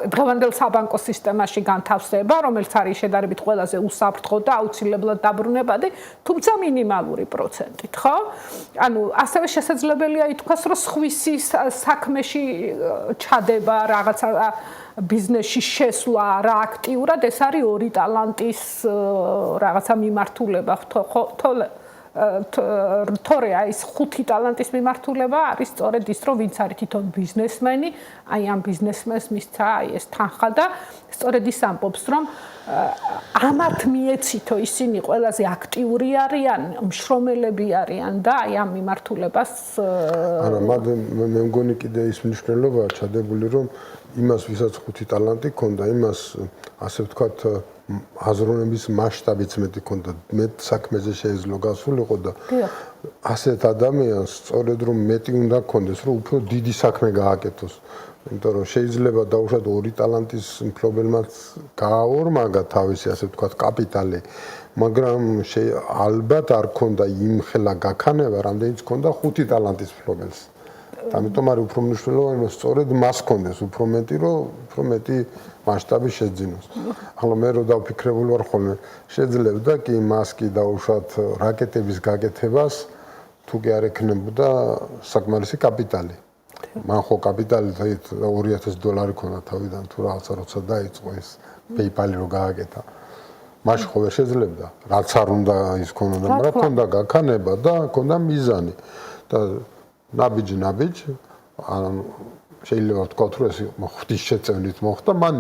დღევანდელ საბანკო სისტემაში განთავსება რომელიც არის შედარებით ყველაზე უსაფრთხო და აუცილებლად დაბრუნებადი თუმცა მინიმალური პროცენტით ხო ანუ ასევე შესაძლებელია ითქვას რომ სხვისი საქმეში ჩადება რაღაცა ბიზნესში შესვლა რა აქტიურად ეს არის ორი ტალანტის რაღაცა მიმართულება თორე აი ეს ხუთი ტალანტის მიმართულება არის სწორედ ის რომ ვინც არის თვითონ ბიზნესმენი აი ამ ბიზნესმენს მისცა აი ეს თანხა და სწორედ ის ამბობს რომ ამათ მიეცითო ისინი ყველაზე აქტიური არიან მშრომელები არიან და აი ამ მიმართულებას არა მე მგონი კიდე ის მნიშვნელობაა ჩადებული რომ იმას ვისაც ხუთი ტალანტი ქონდა იმას ასე ვთქვათ აზროვნების მასშტაბიც მეტი ქონდა მეტ საქმეზე შეეძლო გასულიყო და ასეთ ადამიანს სწორედ რომ მეტი უნდა ქონდეს რომ უფრო დიდი საქმე გააკეთოს იმიტომ რომ შეიძლება დაუშვათ ორი ტალანტის მფლობელმაც გააორმაგა თავისი ასე ვთქვათ კაპიტალი მაგრამ ალბათ არ ქონდა იმ ხელა გაქანება რამდენიც ქონდა ხუთი ტალანტის მფლობელს ამიტომ არის უფრო მნიშვნელოვანი რომ სწორედ მას ქონდეს უფრო მეტი რომ უფრო მეტი მასშტაბი შეძინოს. ახლა მე რო დავფიქრებული ვარ ხოლმე შეძლებდა კი მას კი დაუშვათ რაკეტების გაკეთებას თუ კი არ ექნებოდა საკმარისი კაპიტალი. მან ხო კაპიტალი $2000 ქონდა თავიდან თუ რაღაცა როცა დაიწყო ეს PayPal-ი რო გააკეთა. მაშინ ხო ვერ შეძლებდა რაც არ უნდა ის ქონოდა მაგრამ ქონდა გაქანება და ქონდა მიზანი და ნაბიჯი შეიძლება ვთქვათ რომ ეს ღვთის შეწევნით მოხდა მან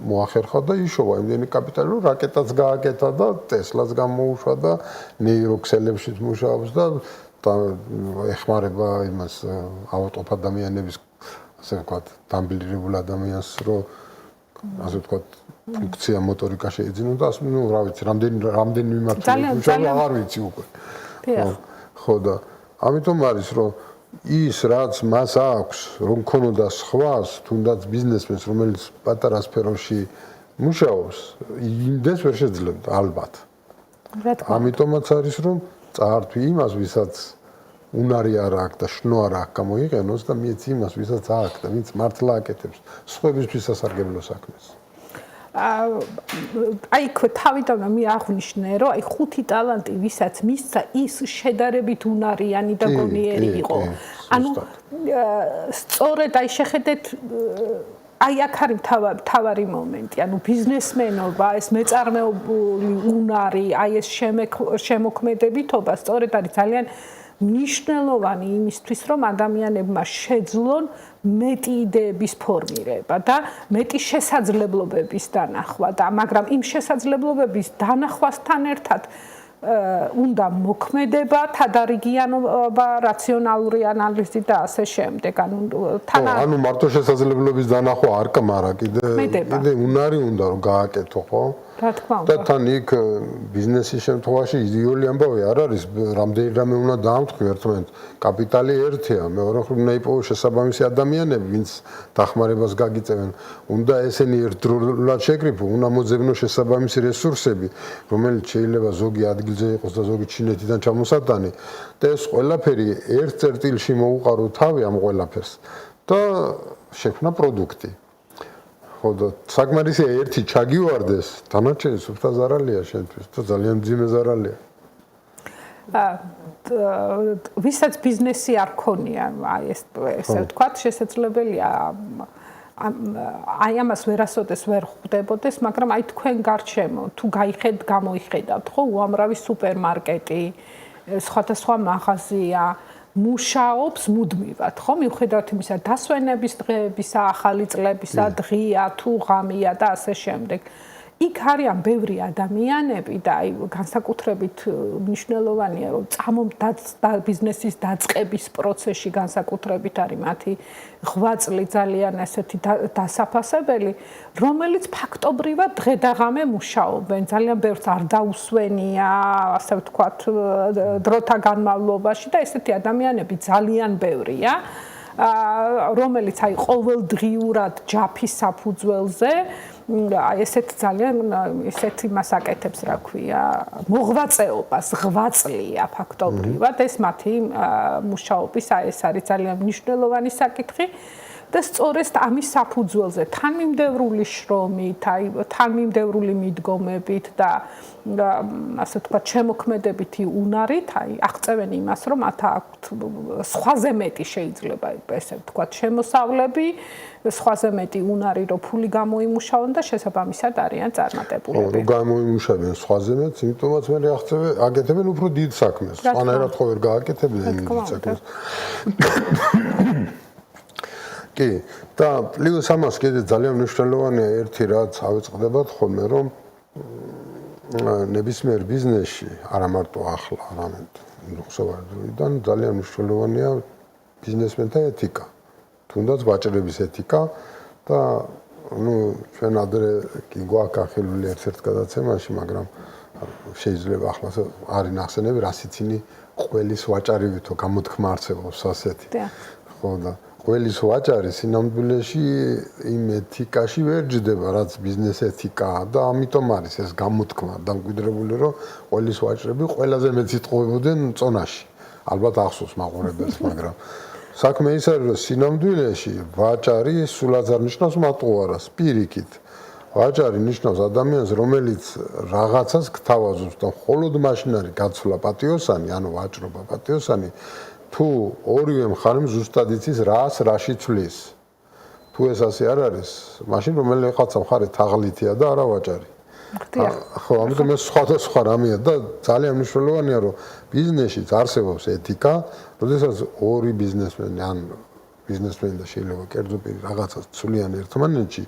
მოახერხა და იშოვა იმდენი კაპიტალი რომ რაკეტაც გააკეთა და ტესლას გამოუშვა და ნეიროქსელებშიც მუშაობს და ეხმარება იმას ავტოფ ადამიანების ასე ვთქვათ დამბილირებულ ადამიანს რომ ასე ვთქვათ ფუნქცია მოტორიკა შეეძინოს და ასე ნუ რა ვიცი რამდენი მიმართულებით აღარ ვიცი უკვე ხო და ამიტომ არის რომ ის რაც მას აქვს რომ ქონოდა სხვას თუნდაც ბიზნესმენს რომელიც პატარა სფეროში მუშაობს იმდეს ვერ შეძლებდა ალბათ ამიტომაც არის რომ წაართვი იმას ვისაც უნარი არ აქვს და შნო არ აქვს გამოიყენოს და მიეცი იმას ვისაც აქვს და ვინც მართლა აკეთებს სხვებისთვის სასარგებლო საქმეს აი თავიდან მე აღვნიშნე რომ აი ხუთი ტალანტი ვისაც მისცა ის შედარებით უნარიანი და გონიერი იყო ანუ სწორედ აი შეხედეთ აი აქ არის თავარი მომენტი ანუ ბიზნესმენობა ეს მეწარმეობული უნარი აი ეს შემოქმედებითობა სწორედ არის ძალიან მნიშვნელოვანი იმისთვის რომ ადამიანებმა შეძლონ მეტი იდეების ფორმირება და მეტი შესაძლებლობების დანახვა და მაგრამ იმ შესაძლებლობების დანახვასთან ერთად უნდა მოქმედება, თადარიგიანობა, რაციონალური ანალიზი და ასე შემდეგ. ანუ მარტო შესაძლებლობის დანახვა არ კმარა, კიდე უნარი უნდა რომ გააკეთო, ხო? რა თქმა უნდა. და თან იქ ბიზნესის შემთხვევაში იდეალური ამბავი არ არის, რამდენი რამე უნდა დაამტყი ერთმანეთს. კაპიტალი ერთია, მეორე მხრივ უნდა იყოს შესაბამისი ადამიანები, ვინც დახმარებას გაგიწევენ. უნდა ესენი ერთდროულად შეკრიფო, უნდა მოძებნო შესაბამისი რესურსები, რომელიც შეიძლება ზოგი ადგილზე იყოს და ზოგი ჩინეთიდან ჩამოსატანი და ეს ყველაფერი ერთ წერტილში მოუყარო თავი ამ ყველაფერს და შექმნა პროდუქტი. ხო და საკმარისი ერთი ჩაგივარდეს, დანარჩენი სუფთა ზარალია შენთვის და ძალიან მძიმე ზარალია. ვისაც ბიზნესი არ ქონია, აი ესე ვთქვათ, შესაძლებელია აი ამას ვერასოდეს ვერ ხვდებოდეს, მაგრამ აი თქვენ გარჩემო თუ გამოიხედავთ ხო უამრავი სუპერმარკეტი, სხვადასხვა მაღაზია მუშაობს მუდმივად, ხო? მიუხედავად იმისა, დასვენების დღეებისა, ახალი წლებისა, დღეა თუ ღამეა და ასე შემდეგ. იქ არიან ბევრი ადამიანები და აი განსაკუთრებით მნიშვნელოვანია რომ ბიზნესის დაწყების პროცესში განსაკუთრებით არის მათი ღვაწლი ძალიან ესეთი დასაფასებელი, რომელიც ფაქტობრივად დღე და ღამე მუშაობენ, ძალიან ბევრს არ დაუსვენია, ასე ვთქვათ, დროთა განმავლობაში და ესეთი ადამიანები ძალიან ბევრია. რომელიც აი ყოველდღიურად ჯაფის საფუძველზე აი ესეთ ძალიან ესეთ იმას აკეთებს, რა ქვია, მოღვაწეობას, ღვაწლია ფაქტობრივად ეს მათი მუშაობის აი ეს არის ძალიან მნიშვნელოვანი საკითხი და სწორედ ამის საფუძველზე თანმიმდევრული შრომით, აი თანმიმდევრული მიდგომებით და ასე ვთქვათ, შემოქმედებითი უნარით, აი აღწევენ იმას, რომ მათ აქვთ სხვაზე მეტი შეიძლება ესე ვთქვათ, შემოსავლები, სხვაზე მეტი უნარი, რომ ფული გამოიმუშავონ და შესაბამისად არიან წარმატებულები. რომ გამოიმუშავენ სხვაზე მეტ, იმიტომაც მე აკეთებენ უფრო დიდ საქმეს. სხვანაირად ხო ვერ გააკეთებდნენ დიდ საქმეს. კი, და პლუს ამას კიდე ძალიან მნიშვნელოვანია ერთი რაც ავიწყდებათ ხოლმე, რომ ნებისმიერ ბიზნესში, არა მარტო ახლა, არამედ უხსოვარ დროიდან ძალიან მნიშვნელოვანია ბიზნესმენთა ეთიკა. თუნდაც ვაჭრების ეთიკა და ჩვენ ადრე კი გვაქვს ახელული ერთ-ერთ გადაცემაში, მაგრამ შეიძლება ახლა არის ნახსენები, რას იცინი ყველის ვაჭარივითო გამოთქმა არსებობს ასეთი. ხო და ყველის ვაჭარი სინამდვილეში იმ ეთიკაში ვერ ჯდება, რაც ბიზნეს ეთიკაა და ამიტომ არის ეს გამოთქმა დამკვიდრებული, რომ ყველის ვაჭრები ყველაზე მეტ იტყუებოდნენ წონაში. ალბათ ახსოვს მაყურებელს, მაგრამ საქმე ის არის, რომ სინამდვილეში ვაჭარი სულაც არ ნიშნავს მატყუარას, პირიქით. ვაჭარი ნიშნავს ადამიანს, რომელიც რაღაცას გთავაზობს და მხოლოდ მაშინ არის გაცვლა პატიოსანი, ანუ ვაჭრობა პატიოსანი, თუ ორივე მხარე ზუსტად იცის რაში ცვლის. თუ ეს ასე არ არის, მაშინ რომელიღაცა მხარე თაღლითია და არა ვაჭარი. ხო, ამიტომ ეს სხვადასხვა რამეა და ძალიან მნიშვნელოვანია, რომ ბიზნესშიც არსებობს ეთიკა, როდესაც ორი ბიზნესმენი ან ბიზნესმენი და შეიძლება კერძო პირი რაღაცას ცვლიან ერთმანეთში,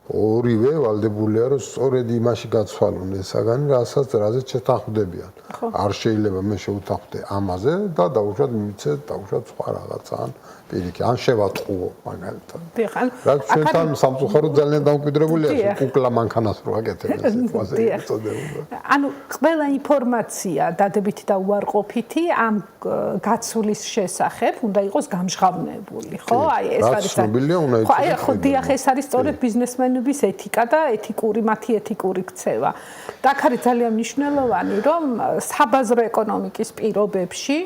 ორივე ვალდებულია, რომ სწორედ იმაში გაცვალონ ეს საგანი, რაზეც შეთანხმდებიან. არ შეიძლება მე შევთანხმდე ამაზე და დაუშვათ მივიცე დაუშვათ სხვა რაღაცა ან პირიქით, ან შევატყუო მაგალითად. რაც ჩვენთან სამწუხაროდ ძალიან დამკვიდრებულია, კუკლა მანქანას რო აკეთებენ ესე წოდება. ანუ ყველა ინფორმაცია დადებითი და უარყოფითი ამ გაცვლის შესახებ უნდა იყოს გამჟღავნებული, ხო? აი ეს არის ხო, აი ხო დიახ, ეს არის სწორედ ბიზნესმენების ეთიკა და მათი ეთიკური ქცევა. და აქ არის ძალიან მნიშვნელოვანი, რომ საბაზრო ეკონომიკის პირობებში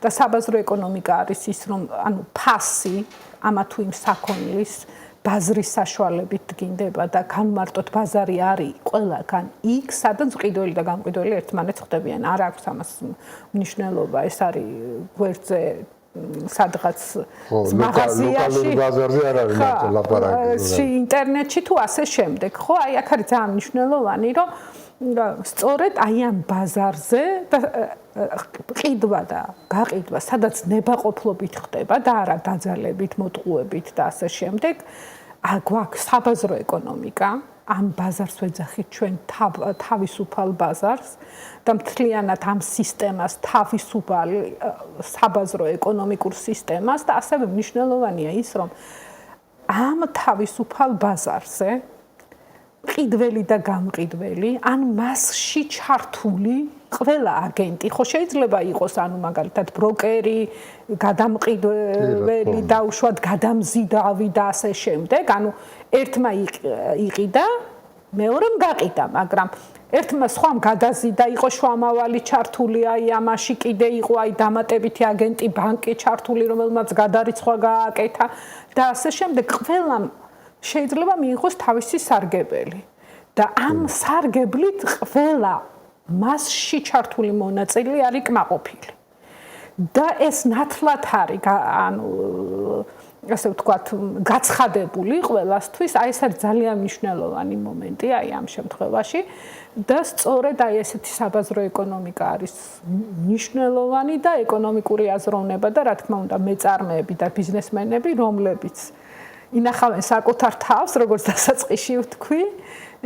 და საბაზრო ეკონომიკა არის ის, რომ ანუ ფასი ამა თუ იმ საქონლის ბაზრის საშუალებით დგინდება და განმარტოთ ბაზარი არის ყველგან იქ, სადაც მყიდველი და გამყიდველი ერთმანეთს ხვდებიან. არ აქვს ამას მნიშვნელობა, ეს არის გვერდზე სადღაც მაღაზიაში ბაზარზე არ არის მარტო ლაპარაკი. ინტერნეტში თუ ასე შემდეგ, ხო? აი აქ არის ძალიან მნიშვნელოვანი, რომ სწორედ აი ამ ბაზარზე და ყიდვა და გაყიდვა, სადაც ნებაყოფლობით ხდება და არა დაძალებით, მოტყუებით და ასე შემდეგ, გვაქვს საბაზრო ეკონომიკა, ამ ბაზარს ვეძახით ჩვენ თავისუფალ ბაზარს და მთლიანად ამ სისტემას თავისუფალ საბაზრო ეკონომიკურ სისტემას და ასევე მნიშვნელოვანია ის, რომ ამ თავისუფალ ბაზარზე ყიდველი და გამყიდველი, ან მასში ჩართული ყველა აგენტი, ხო შეიძლება იყოს, ანუ მაგალითად ბროკერი, გადამყიდველი და უშუალოდ გადამზიდავი და ასე შემდეგ, ანუ ერთმა იყიდა, მეორემ გაყიდა, მაგრამ ერთმა სხვამ გადაზიდა, იყო შუამავალი ჩართული, აი ამაში კიდე იყო აი დამატებითი აგენტი, ბანკი ჩართული, რომელმაც გადარიცხვა გააკეთა და ასე შემდეგ, ყველამ შეიძლება მიიღოს თავისი სარგებელი და ამ სარგებლით ყველა მასში ჩართული მონაწილე არის კმაყოფილი. და ეს ნათლად არის ანუ ასე ვთქვათ გაცხადებული ყველასთვის, აი ეს არის ძალიან მნიშვნელოვანი მომენტი აი ამ შემთხვევაში და სწორედ აი ესეთი საბაზრო ეკონომიკა არის მნიშვნელოვანი და ეკონომიკური აზროვნება და რა თქმა უნდა მეწარმეები და ბიზნესმენები, რომლებიც ინახავენ საკუთარ თავს, როგორც დასაწყისში ვთქვი,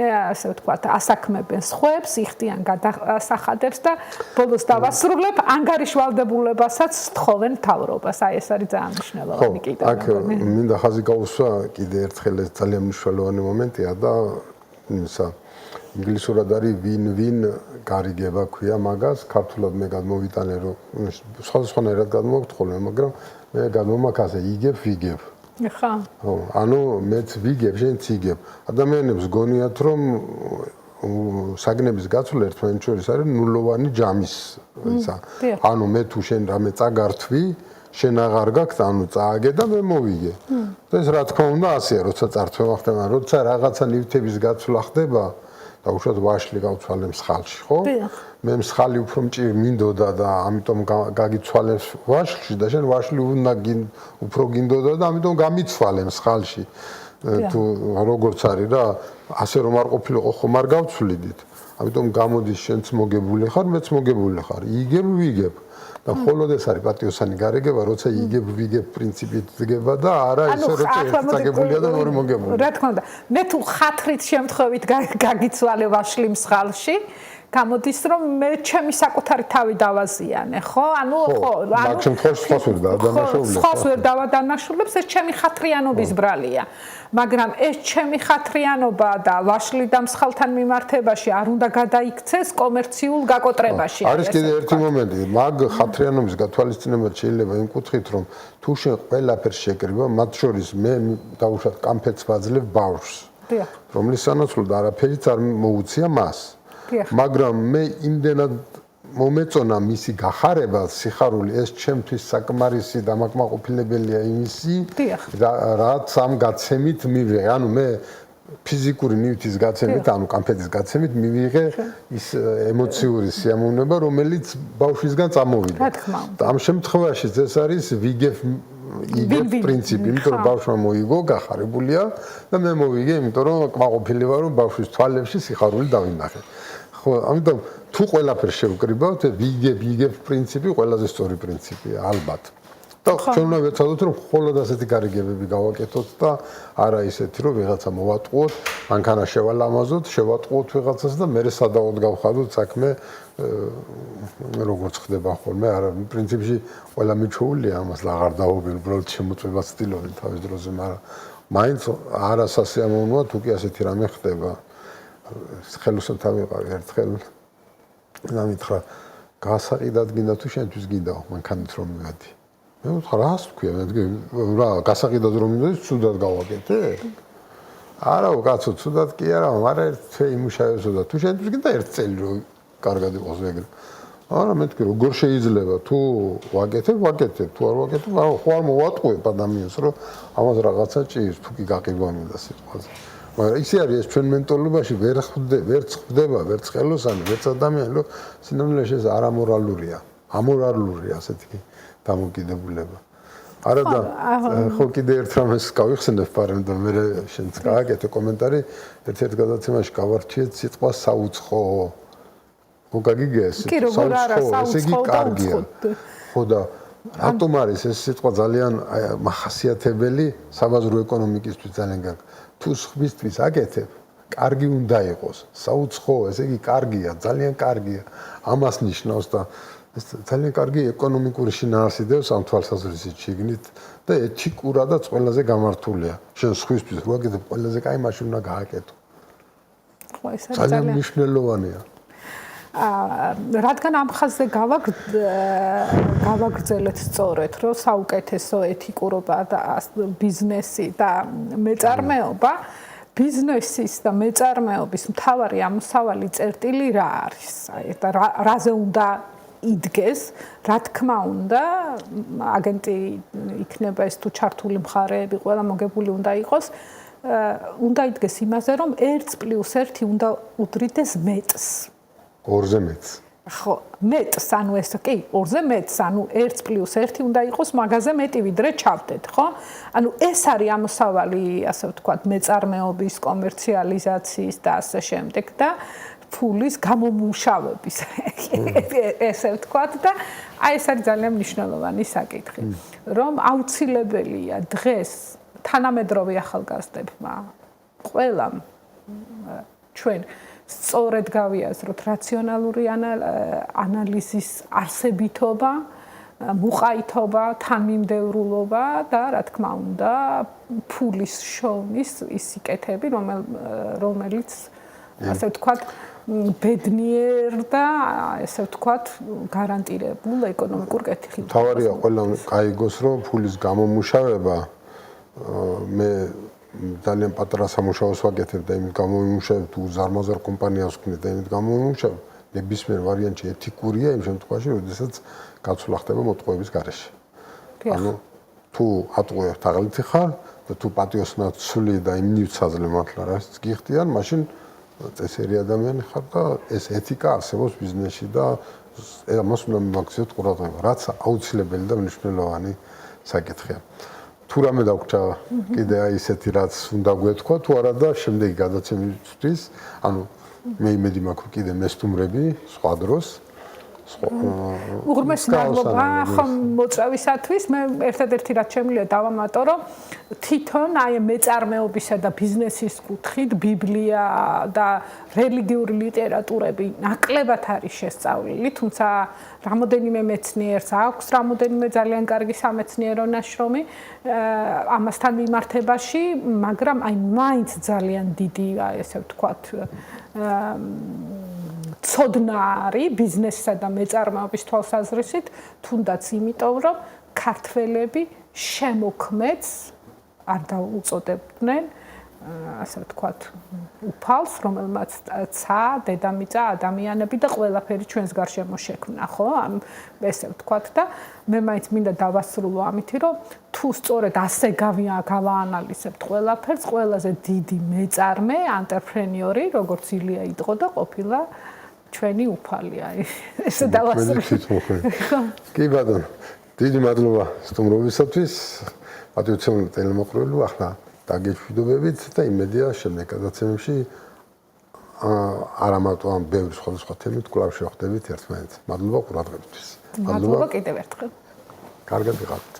ასე ვთქვათ, ასაქმებენ სხვებს, იხდიან გადასახადებს და ბოლოს დავასრულებ ანგარიშვალდებულებასაც თხოვენ მთავრობას. აი ეს არის ძალიან მნიშვნელოვანი კიდევ. აქ მინდა ხაზი გაუსვა კიდე ერთხელ ეს ძალიან მნიშვნელოვანი მომენტია და ისა ინგლისურად არის win-win გარიგება ქვია მაგას, ქართულად მე გადმოვიტანე რომ სხვადასხვანაირად გადმოვკითხულე, მაგრამ მე გადმომაქასე იგებ ვიგებ. ხა. ხო, ანუ მეც ვიგებ, შენც იგებ. ადამიანებს გონიათ რომ საგნების გაცვლა ერთმანეთს შორის არის ნულოვანი ჯამის ისა. ანუ მე თუ შენ რამე წაგართვი, შენ აღარ გაქვს, ანუ წააგე და მე მოვიგე. და ეს რა თქმა უნდა ასეა, როცა წართვება ხდება, როცა რაღაცა ნივთების გაცვლა ხდება და უშუალოდ ვაშლი გავცვალე მსხალში, ხო? მე მსხალი უფრო მჭირ მინდოდა და ამიტომ გაგიცვალეს ვაშლში და შენ ვაშლი უფრო გინდოდა და ამიტომ გამიცვალე მსხალში. თუ როგორც არის რა, ასე რომ არ ყოფილიყო ხომ არ გავცვლიდით. ამიტომ გამოდის შენც მოგებული ხარ, მეც მოგებული ხარ. იგებ ვიგებ. და მხოლოდ ეს არის პატიოსანი გარეგება, როცა იგებ ვიგებ პრინციპით დგება და არა ისე როცა ერთსაგებულია და ორი მოგებული. რა თქმა უნდა, მე თუ ხათრით შემთხვევით გაგიცვალე ვაშლი მსხალში, გამოდის რომ მე ჩემი საკუთარი თავი დავაზიანე, ხო? ანუ ხო, ანუ მაგ შემთხვევაში სხვას ვერ დავადანაშაულებ. სხვას ვერ დავადანაშაულებ, ეს ჩემი ხათრიანობის ბრალია. მაგრამ ეს ჩემი ხათრიანობა და ვაშლი და მსხალთან მიმართებაში არ უნდა გადაიქცეს კომერციულ გაკოტრებაში. არის კიდე ერთი მომენტი, მაგ ხათრიანობის გათვალისწინებად შეიძლება იმ კუთხით, რომ თუ შენ ყველაფერს შეკრიბა, მათ შორის მე დაუშვათ კამფეთს ვაძლევ ბავშვს, რომლის სანაცვლოდ არაფერიც არ მოუწია მას. მაგრამ მე იმდენად მომეწონა მისი გახარება, სიხარული, ეს ჩემთვის საკმარისი დამაკმაყოფილებელია იმისი, რაც ამ გაცემით მივიღე. ანუ მე ფიზიკური ნივთის გაცემით, ანუ კამფეთის გაცემით მივიღე ის ემოციური სიამოვნება, რომელიც ბავშვისგან წამოვიდა. და ამ შემთხვევაში ეს არის ვიგებ იგებ პრინციპი, იმიტომ რომ ბავშვმა მოიგო, გახარებულია და მე მოვიგე, იმიტომ რომ კმაყოფილი ვარ, რომ ბავშვის თვალებში სიხარული დავინახე. ხო, ამიტომ თუ ყველაფერს შევკრიბავთ, ვიგებ პრინციპი ყველაზე სწორი პრინციპია, ალბათ. და ჩვენ უნდა ვეცადოთ, რომ მხოლოდ ასეთი გარიგებები გავაკეთოთ და არა ისეთი, რომ ვიღაცა მოვატყუოთ, მანქანა შევალამაზოთ, შევატყუოთ ვიღაცას და მე სადავოდ გავხადოთ საქმე, როგორც ხდება ხოლმე, არა, პრინციპში ყველა მიჩვეულია ამას აღარ დავობენ, უბრალოდ შემოწმებას ცდილობენ თავის დროზე, მაგრამ მაინც არა სასიამოვნოა თუ კი ასეთი რამე ხდება. ხელოსნთან ვიყავი ერთხელ და მითხრა გასაყიდად გინდა თუ შენთვის გინდა მანქანით რომ მივედი მე ვთქვა რას ვქვია რა გასაყიდად რომ მივედი ცუდად გავაკეთე არა უკაცო ცუდად კი არა მაგრამ ერთ თვე იმუშავებსო და თუ შენთვის გინდა ერთ წელი რომ კარგად იყოს ეგრე არა მეთქი როგორ შეიძლება თუ ვაკეთებ თუ არ ვაკეთებ ხო არ მოვატყუებ ადამიანს რომ ამას რაღაცა ჭირს თუ კი გაყიდვამდა სიტყვაზე მაგრამ ისე არის ეს ჩვენ მენტალობაში ვერც ხდება, ვერც ხელოსანი, ვერც ადამიანი, რომ სინამდვილეში ეს არამორალურია. ამორალურია ასეთი დამოკიდებულება. არა და ხო კიდე ერთ რამეს გავიხსენებ პარემ და მე შენც გააკეთე კომენტარი ერთ-ერთ გადაცემაში გავარჩიეთ სიტყვა საუცხო. ხო გაგიგეს? საუცხო, ესე იგი კარგია. ხო და რატომ არის ეს სიტყვა ძალიან მახასიათებელი საბაზრო ეკონომიკისთვის ძალიან კარგი. თუ სხვისთვის აკეთებ, კარგი უნდა იყოს. საუცხო, ესე იგი კარგია, ძალიან კარგია. ამას ნიშნავს და ეს ძალიან კარგი ეკონომიკური შინაარსი დევს ამ თვალსაზრისით შიგნით და ეთიკურადაც ყველაზე გამართულია. შენ სხვისთვის რო აკეთებ, ყველაზე კაი მაშინ უნდა გააკეთო. ხო, ეს არის ძალიან მნიშვნელოვანია. რადგან ამ ხაზზე გავაგრძელეთ სწორედ, რომ საუკეთესო ეთიკურობა და ბიზნესი და მეწარმეობა, ბიზნესის და მეწარმეობის მთავარი ამოსავალი წერტილი რა არის? აი და რაზე უნდა იდგეს, რა თქმა უნდა, აგენტი იქნება ეს თუ ჩართული მხარეები, ყველა მოგებული უნდა იყოს, უნდა იდგეს იმაზე, რომ 1+1 უნდა უდრიდეს მეტს. 2-ზე მეც. ხო, მეტს, ანუ ეს კი, 2-ზე მეც, ანუ 1+1 უნდა იყოს მაგაზე მეტი ვიდრე ჩავდეთ, ხო? ანუ ეს არის ამოსავალი, ასე ვთქვათ, მეწარმეობის, კომერციალიზაციის და ასე შემდეგ და ფულის გამომუშავების ესე ვთქვათ და აი ეს არის ძალიან მნიშვნელოვანი საკითხი, რომ აუცილებელია დღეს თანამედროვე ახალგაზრდებმა ყველამ ჩვენ სწორედ გავიაზროთ რაციონალური ანალიზის არსებითობა, მუყაითობა, თანმიმდევრულობა და რა თქმა უნდა, ფულის შოვნის ის სიკეთები, რომელიც ასე ვთქვათ, ბედნიერ და ესე ვთქვათ, გარანტირებულ ეკონომიკურ კეთილდღეობას. თავარია ყველამ გაიგოს, რომ ფულის გამომუშავება მე ძალიან პატარა სამუშაოს ვაკეთებ და იმით გამომიმუშავებ თუ ზარმაზარ კომპანიას ვქნით და იმით გამომიმუშავებ, ნებისმიერ ვარიანტში ეთიკურია იმ შემთხვევაში, როდესაც გაცვლა ხდება მოტყუების გარეშე. ანუ თუ ატყუებთ აღლითი ხარ და თუ პატიოსნად ცვლი და იმ ნივთსაზრე მართლა რაც გიხდიან, მაშინ წესიერი ადამიანი ხარ და ეს ეთიკა არსებობს ბიზნესში და ამას უნდა მივაქციოთ ყურადღება, რაც აუცილებელი და მნიშვნელოვანი საკითხია. თუ რამე დაგვრჩა კიდე აი ისეთი რაც უნდა გვეთქვა თუ არა და შემდეგი გადაცემისთვის, ანუ მე იმედი მაქვს კიდე მესტუმრები სხვა დროს უღრმესი მადლობა ხომ მოწვევისათვის მე ერთადერთი რაც შემიძლია დავამატო რომ თვითონ აი მეწარმეობისა და ბიზნესის კუთხით ბიბლია და რელიგიური ლიტერატურები ნაკლებად არის შესწავლილი თუმცა რამოდენიმე მეცნიერს აქვს რამოდენიმე ძალიან კარგი სამეცნიერო ნაშრომი ამასთან მიმართებაში მაგრამ აი მაინც ძალიან დიდი ესე ვთქვათ ცოდნა არის ბიზნესსა და მეწარმეობის თვალსაზრისით, თუნდაც იმიტომ, რომ ქართველები შემოქმედს არ დაუწოდებდნენ, ასე ვთქვათ, უფალს, რომელმაც ცა, დედამიწა, ადამიანები და ყველაფერი ჩვენს გარშემო შექმნა, ხო? ესე ვთქვათ და მე მაინც მინდა დავასრულო ამითი, რომ თუ სწორედ ასე გავაანალიზებთ ყველაფერს, ყველაზე დიდი მეწარმე, ანტრეპრენიორი, როგორც ილია იყო და ყოფილა ჩვენი უფალია. ესე დავასრულო. კი ბატონო, დიდი მადლობა სტუმრობისათვის. პატრიოტული ტელემოყრილი ახლა დაგეშვიდობებით და იმედია შემდეგ გადაცემებში არა მარტო ამ ბევრი სხვადასხვა თემით კვლავ შევხვდებით ერთმანეთს. მადლობა ყურადღებისთვის. მადლობა კიდევ ერთხელ. კარგად ვიყავით.